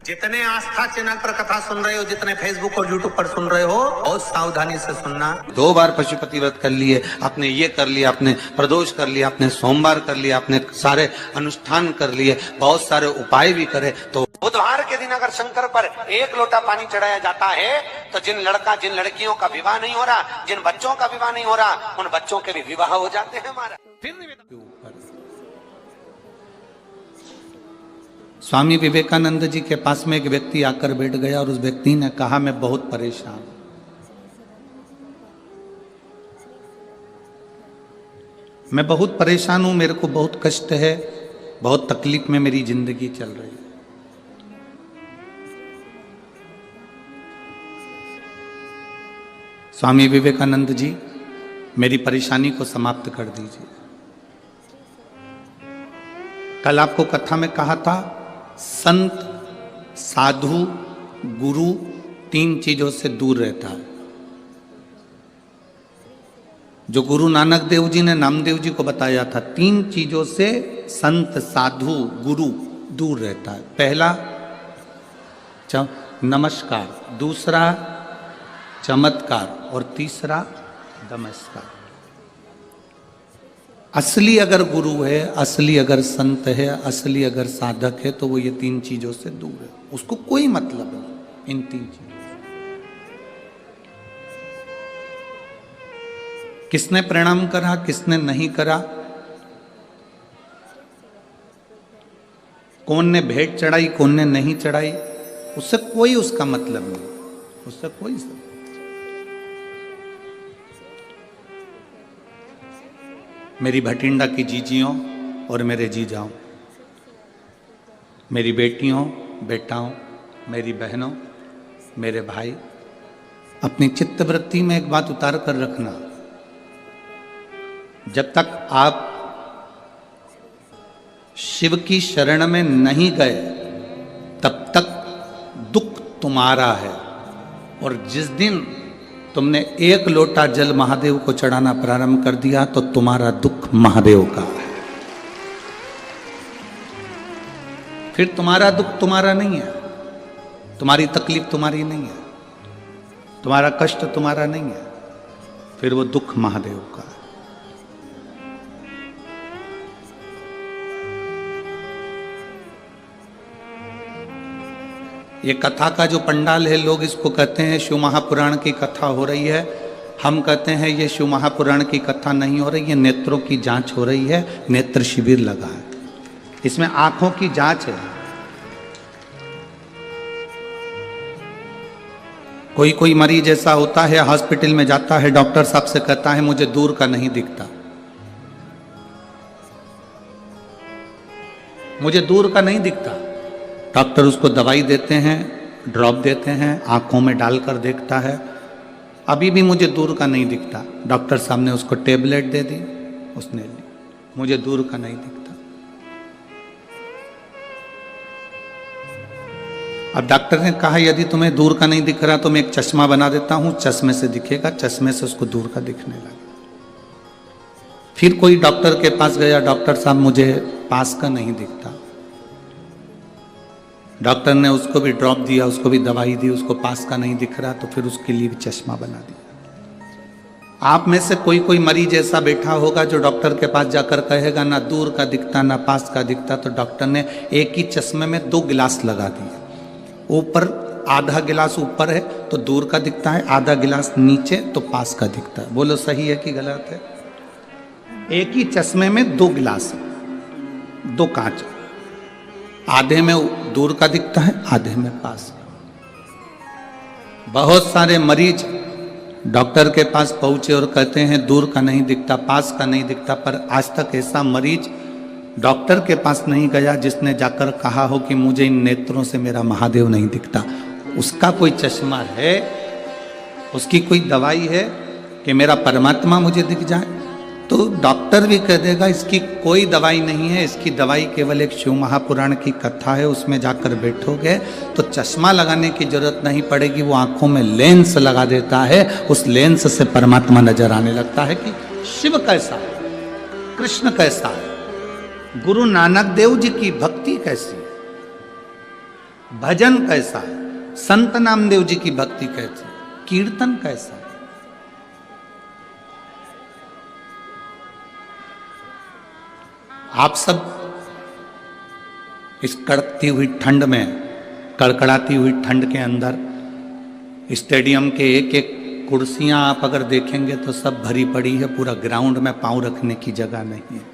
जितने आस्था चैनल पर कथा सुन रहे हो, जितने फेसबुक और यूट्यूब पर सुन रहे हो, बहुत सावधानी से सुनना। 2 बार पशुपति व्रत कर लिए, आपने ये कर लिया, आपने प्रदोष कर लिया, आपने सोमवार कर लिया, आपने सारे अनुष्ठान कर लिए, बहुत सारे उपाय भी करे, तो बुधवार के दिन अगर शंकर पर 1 लोटा पानी चढ़ाया जाता है तो जिन लड़कियों का विवाह नहीं हो रहा, जिन बच्चों का विवाह नहीं हो रहा, उन बच्चों के भी विवाह हो जाते हैं। हमारा फिर स्वामी विवेकानंद जी के पास में एक व्यक्ति आकर बैठ गया और उस व्यक्ति ने कहा, मैं बहुत परेशान हूं, मैं बहुत परेशान हूं, मेरे को बहुत कष्ट है, बहुत तकलीफ में मेरी जिंदगी चल रही है। स्वामी विवेकानंद जी, मेरी परेशानी को समाप्त कर दीजिए। कल आपको कथा में कहा था, संत, साधु, गुरु 3 चीजों से दूर रहता है। जो गुरु नानक देव जी ने नामदेव जी को बताया था, 3 चीजों से संत, साधु, गुरु दूर रहता है। पहला नमस्कार, दूसरा चमत्कार और तीसरा नमस्कार। असली अगर गुरु है, असली अगर संत है, असली अगर साधक है, तो वो ये 3 चीजों से दूर है। उसको कोई मतलब नहीं इन 3 चीजों से। किसने प्रणाम करा, किसने नहीं करा, कौन ने भेंट चढ़ाई, कौन ने नहीं चढ़ाई, उससे कोई उसका मतलब नहीं, उससे कोई सब। मेरी भटिंडा की जीजियों और मेरे जीजाओं, मेरी बेटियों, बेटाओं, मेरी बहनों, मेरे भाई, अपनी चित्तवृत्ति में एक बात उतार कर रखना, जब तक आप शिव की शरण में नहीं गए तब तक दुख तुम्हारा है, और जिस दिन तुमने 1 लोटा जल महादेव को चढ़ाना प्रारंभ कर दिया तो तुम्हारा दुख महादेव का है। फिर तुम्हारा दुख तुम्हारा नहीं है, तुम्हारी तकलीफ तुम्हारी नहीं है, तुम्हारा कष्ट तुम्हारा नहीं है, फिर वो दुख महादेव का है। ये कथा का जो पंडाल है, लोग इसको कहते हैं शिव महापुराण की कथा हो रही है। हम कहते हैं ये शिव महापुराण की कथा नहीं हो रही है, नेत्रों की जांच हो रही है, नेत्र शिविर लगा है, इसमें आंखों की जांच है। कोई मरीज ऐसा होता है, हॉस्पिटल में जाता है, डॉक्टर साहब से कहता है मुझे दूर का नहीं दिखता, मुझे दूर का नहीं दिखता। डॉक्टर उसको दवाई देते हैं, ड्रॉप देते हैं, आंखों में डालकर देखता है, अभी भी मुझे दूर का नहीं दिखता। डॉक्टर साहब ने उसको टेबलेट दे दी, उसने ली, मुझे दूर का नहीं दिखता। अब डॉक्टर ने कहा यदि तुम्हें दूर का नहीं दिख रहा तो मैं एक चश्मा बना देता हूं, चश्मे से दिखेगा। चश्मे से उसको दूर का दिखने लगा। फिर कोई डॉक्टर के पास गया, डॉक्टर साहब मुझे पास का नहीं दिखता। डॉक्टर ने उसको भी ड्रॉप दिया, उसको भी दवाई दी, उसको पास का नहीं दिख रहा तो फिर उसके लिए भी चश्मा बना दिया। आप में से कोई मरीज ऐसा बैठा होगा जो डॉक्टर के पास जाकर कहेगा ना दूर का दिखता ना पास का दिखता, तो डॉक्टर ने एक ही चश्मे में 2 गिलास लगा दिए। ऊपर आधा गिलास ऊपर है तो दूर का दिखता है, आधा गिलास नीचे तो पास का दिखता है। बोलो सही है कि गलत है? एक ही चश्मे में 2 गिलास, 2 कांच, आधे में दूर का दिखता है, आधे में पास। बहुत सारे मरीज डॉक्टर के पास पहुंचे और कहते हैं दूर का नहीं दिखता, पास का नहीं दिखता, पर आज तक ऐसा मरीज डॉक्टर के पास नहीं गया जिसने जाकर कहा हो कि मुझे इन नेत्रों से मेरा महादेव नहीं दिखता। उसका कोई चश्मा है, उसकी कोई दवाई है कि मेरा परमात्मा मुझे दिख जाए, तो डॉक्टर भी कह देगा इसकी कोई दवाई नहीं है, इसकी दवाई केवल एक शिव महापुराण की कथा है, उसमें जाकर बैठोगे तो चश्मा लगाने की जरूरत नहीं पड़ेगी। वो आंखों में लेंस लगा देता है, उस लेंस से परमात्मा नजर आने लगता है कि शिव कैसा है, कृष्ण कैसा है, गुरु नानक देव जी की भक्ति कैसी है। भजन कैसा है, संत नामदेव जी की भक्ति कैसी, कीर्तन कैसा है। आप सब इस कड़कती हुई ठंड में, कड़कड़ाती हुई ठंड के अंदर स्टेडियम के एक एक कुर्सियां आप अगर देखेंगे तो सब भरी पड़ी है, पूरा ग्राउंड में पांव रखने की जगह नहीं है।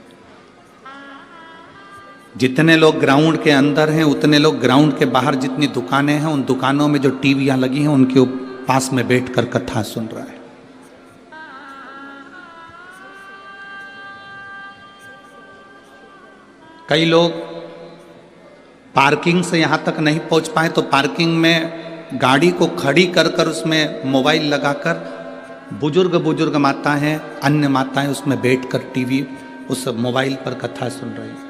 जितने लोग ग्राउंड के अंदर हैं उतने लोग ग्राउंड के बाहर जितनी दुकानें हैं उन दुकानों में जो टीवियां लगी हैं उनके पास में बैठकर कथा सुन रहा है। कई लोग पार्किंग से यहां तक नहीं पहुंच पाए तो पार्किंग में गाड़ी को खड़ी कर कर उसमें मोबाइल लगाकर बुजुर्ग माताएं, अन्य माताएं उसमें बैठकर टीवी उस मोबाइल पर कथा सुन रही हैं।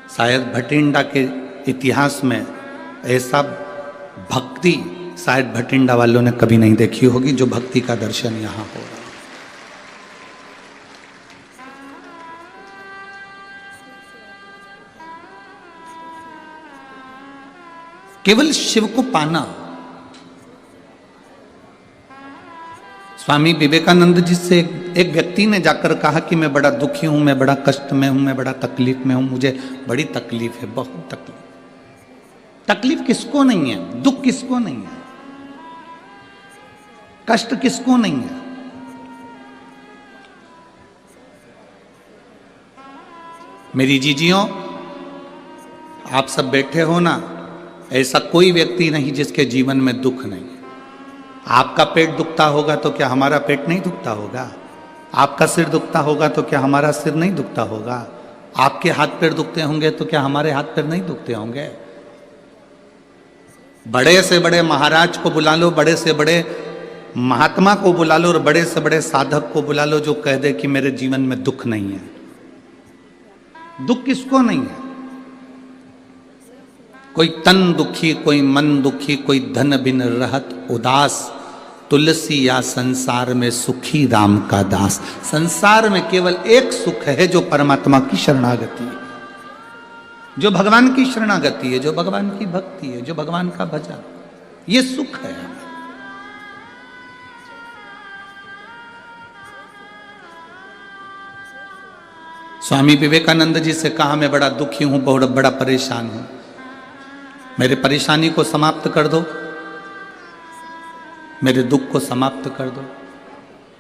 शायद भटिंडा के इतिहास में ऐसा भक्ति शायद भटिंडा वालों ने कभी नहीं देखी होगी जो भक्ति का दर्शन यहां हो रहा है। केवल शिव को पाना। स्वामी विवेकानंद जी से एक व्यक्ति ने जाकर कहा कि मैं बड़ा दुखी हूं, मैं बड़ा कष्ट में हूं, मैं बड़ा तकलीफ में हूं, मुझे बड़ी तकलीफ है, बहुत तकलीफ। तकलीफ किसको नहीं है, दुख किसको नहीं है, कष्ट किसको नहीं है। मेरी जीजियों, आप सब बैठे हो ना, ऐसा कोई व्यक्ति नहीं जिसके जीवन में दुख नहीं। आपका पेट दुखता होगा तो क्या हमारा पेट नहीं दुखता होगा? आपका सिर दुखता होगा तो क्या हमारा सिर नहीं दुखता होगा? आपके हाथ पैर दुखते होंगे तो क्या हमारे हाथ पैर नहीं दुखते होंगे? बड़े से बड़े महाराज को बुला लो, बड़े से बड़े महात्मा को बुला लो और बड़े से बड़े साधक को बुला लो जो कह दे कि मेरे जीवन में दुख नहीं है। दुख किसको नहीं है? कोई तन दुखी, कोई मन दुखी, कोई धन बिन रहत उदास, तुलसी या संसार में सुखी राम का दास। संसार में केवल एक सुख है जो परमात्मा की शरणागति है, जो भगवान की शरणागति है, जो भगवान की भक्ति है, जो भगवान का भजन, ये सुख है। स्वामी विवेकानंद जी से कहा मैं बड़ा दुखी हूं, बहुत बड़ा परेशान हूं, मेरे परेशानी को समाप्त कर दो, मेरे दुख को समाप्त कर दो,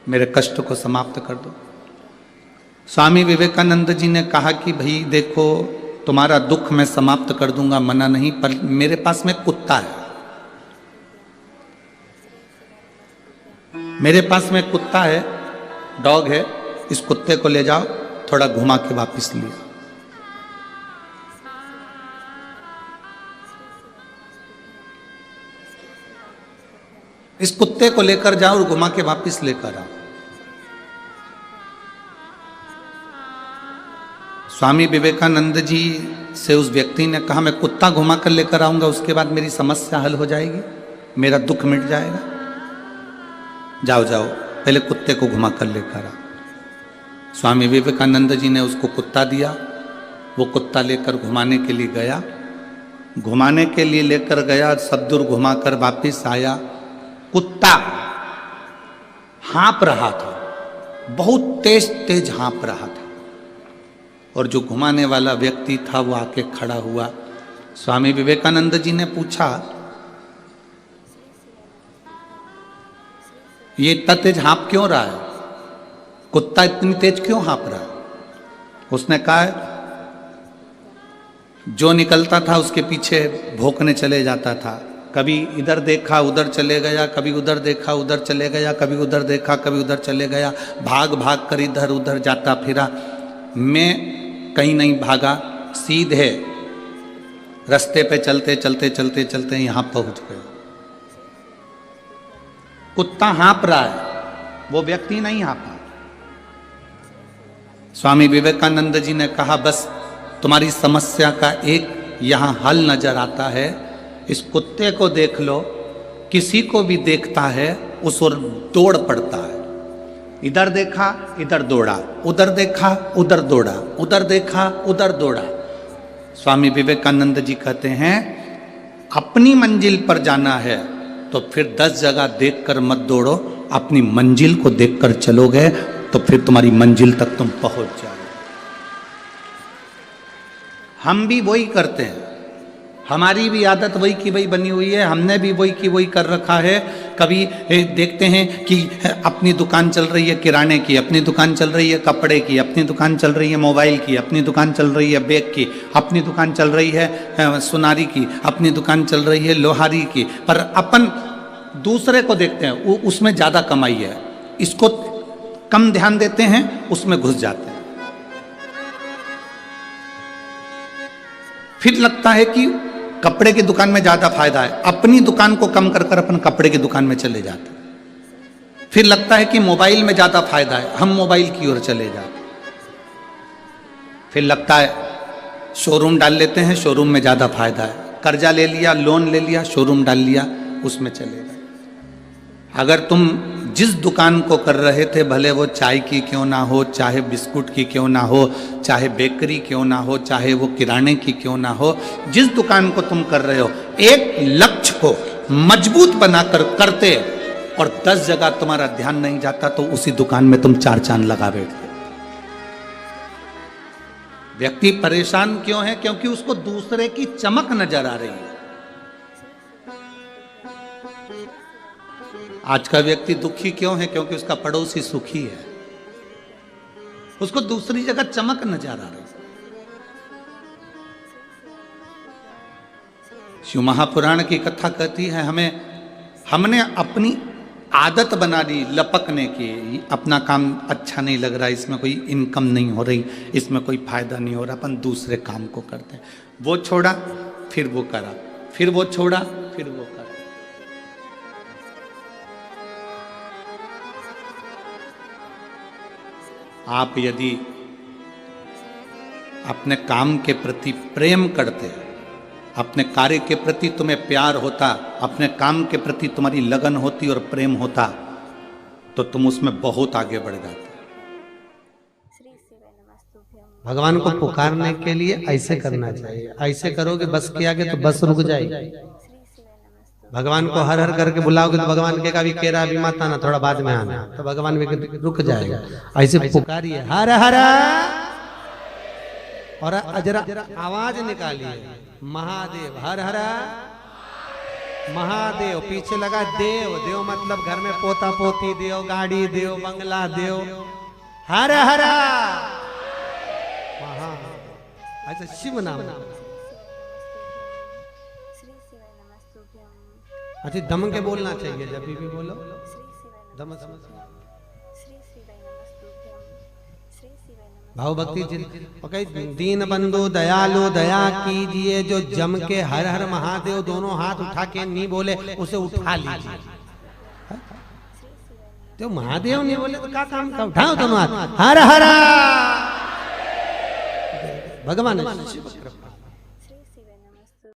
मेरे कष्ट को समाप्त कर दो। स्वामी विवेकानंद जी ने कहा कि भाई देखो, तुम्हारा दुख मैं समाप्त कर दूंगा, मना नहीं, पर मेरे पास में कुत्ता है, मेरे पास में कुत्ता है, डॉग है, इस कुत्ते को ले जाओ, थोड़ा घुमा के वापस ले। इस कुत्ते को लेकर जाओ और घुमा के वापस लेकर आओ। स्वामी विवेकानंद जी से उस व्यक्ति ने कहा मैं कुत्ता घुमा कर लेकर आऊंगा, उसके बाद मेरी समस्या हल हो जाएगी, मेरा दुख मिट जाएगा। जाओ जाओ, पहले कुत्ते को घुमा कर लेकर आओ। स्वामी विवेकानंद जी ने उसको कुत्ता दिया, वो कुत्ता लेकर घुमाने के लिए गया, घुमाने के लिए लेकर गया, सब दूर घुमाकर वापिस आया। कुत्ता हाँप रहा था, बहुत तेज तेज हाँप रहा था, और जो घुमाने वाला व्यक्ति था वो आके खड़ा हुआ। स्वामी विवेकानंद जी ने पूछा ये इतना तेज हाँप क्यों रहा है, कुत्ता इतनी तेज क्यों हाँप रहा है? उसने कहा जो निकलता था उसके पीछे भौंकने चले जाता था, कभी इधर देखा उधर चले गया, कभी उधर देखा उधर चले गया, कभी उधर देखा कभी उधर चले गया, भाग भाग कर इधर उधर जाता फिरा। मैं कहीं नहीं भागा, सीधे रास्ते पे चलते चलते चलते चलते यहाँ पहुँच गए। कुत्ता हाँप रहा है, वो व्यक्ति नहीं हाँपा। स्वामी विवेकानंद जी ने कहा बस तुम्हारी समस्या का एक यहाँ हल नजर आता है, इस कुत्ते को देख लो, किसी को भी देखता है उस ओर दौड़ पड़ता है, इधर देखा इधर दौड़ा, उधर देखा उधर दौड़ा, उधर देखा उधर दौड़ा। स्वामी विवेकानंद जी कहते हैं अपनी मंजिल पर जाना है तो फिर 10 जगह देखकर मत दौड़ो, अपनी मंजिल को देखकर चलोगे तो फिर तुम्हारी मंजिल तक तुम पहुंच जाओगे। हम भी वही करते हैं, हमारी भी आदत वही की वही बनी हुई है, हमने भी वही की वही कर रखा है। कभी देखते हैं कि अपनी दुकान चल रही है किराने की, अपनी दुकान चल रही है कपड़े की, अपनी दुकान चल रही है मोबाइल की, अपनी दुकान चल रही है बैग की, अपनी दुकान चल रही है सुनारी की, अपनी दुकान चल रही है लोहारी की, पर अपन दूसरे को देखते हैं उसमें ज़्यादा कमाई है, इसको कम ध्यान देते हैं, उसमें घुस जाते हैं। फिर लगता है कि कपड़े की दुकान में ज्यादा फायदा है, अपनी दुकान को कम कर कर अपन कपड़े की दुकान में चले जाते हैं। फिर लगता है कि मोबाइल में ज्यादा फायदा है, हम मोबाइल की ओर चले जाते हैं। फिर लगता है शोरूम डाल लेते हैं, शोरूम में ज्यादा फायदा है, कर्जा ले लिया, लोन ले लिया, शोरूम डाल लिया, उसमें चले गए। अगर तुम जिस दुकान को कर रहे थे, भले वो चाय की क्यों ना हो, चाहे बिस्कुट की क्यों ना हो, चाहे बेकरी क्यों ना हो, चाहे वो किराने की क्यों ना हो, जिस दुकान को तुम कर रहे हो, एक लक्ष्य को मजबूत बनाकर करते और 10 जगह तुम्हारा ध्यान नहीं जाता तो उसी दुकान में तुम 4 चांद लगा बैठते। व्यक्ति परेशान क्यों है? क्योंकि उसको दूसरे की चमक नजर आ रही है। आज का व्यक्ति दुखी क्यों है? क्योंकि उसका पड़ोसी सुखी है, उसको दूसरी जगह चमक नजर आ रही है। शिव महापुराण की कथा कहती है हमने अपनी आदत बना ली लपकने की, अपना काम अच्छा नहीं लग रहा, इसमें कोई इनकम नहीं हो रही, इसमें कोई फायदा नहीं हो रहा, अपन दूसरे काम को करते हैं। वो छोड़ा फिर वो करा, फिर वो छोड़ा फिर वो करा। आप यदि अपने काम के प्रति प्रेम करते, अपने कार्य के प्रति तुम्हें प्यार होता, अपने काम के प्रति तुम्हारी लगन होती और प्रेम होता, तो तुम उसमें बहुत आगे बढ़ जाते। भगवान को पुकारने के लिए ऐसे करना चाहिए, ऐसे करोगे बस के आगे तो बस रुक जाएगी। भगवान को हर हर करके बुलाओगे तो भगवान के अभी केरा अभी मत आना, थोड़ा बाद में आना, तो भगवान भी रुक जाएगा। ऐसे पुकारिए हर हर और जरा आवाज निकालिए महादेव, हर हर महादेव। पीछे लगा देव, देव मतलब घर में पोता पोती देव, गाड़ी देव, बंगला देव, हर हर महा। अच्छा शिव नाम। अच्छा दम के बोलना चाहिए, जब भी बोलो दम से। भाव भक्ति दीन बंधु दयालु दया कीजिए, जो जम के हर हर महादेव दोनों हाथ उठा के नहीं बोले उसे उठा लीजिए। तो महादेव नहीं बोले तो क्या काम का? उठाओ दोनों हाथ, हर हर भगवान।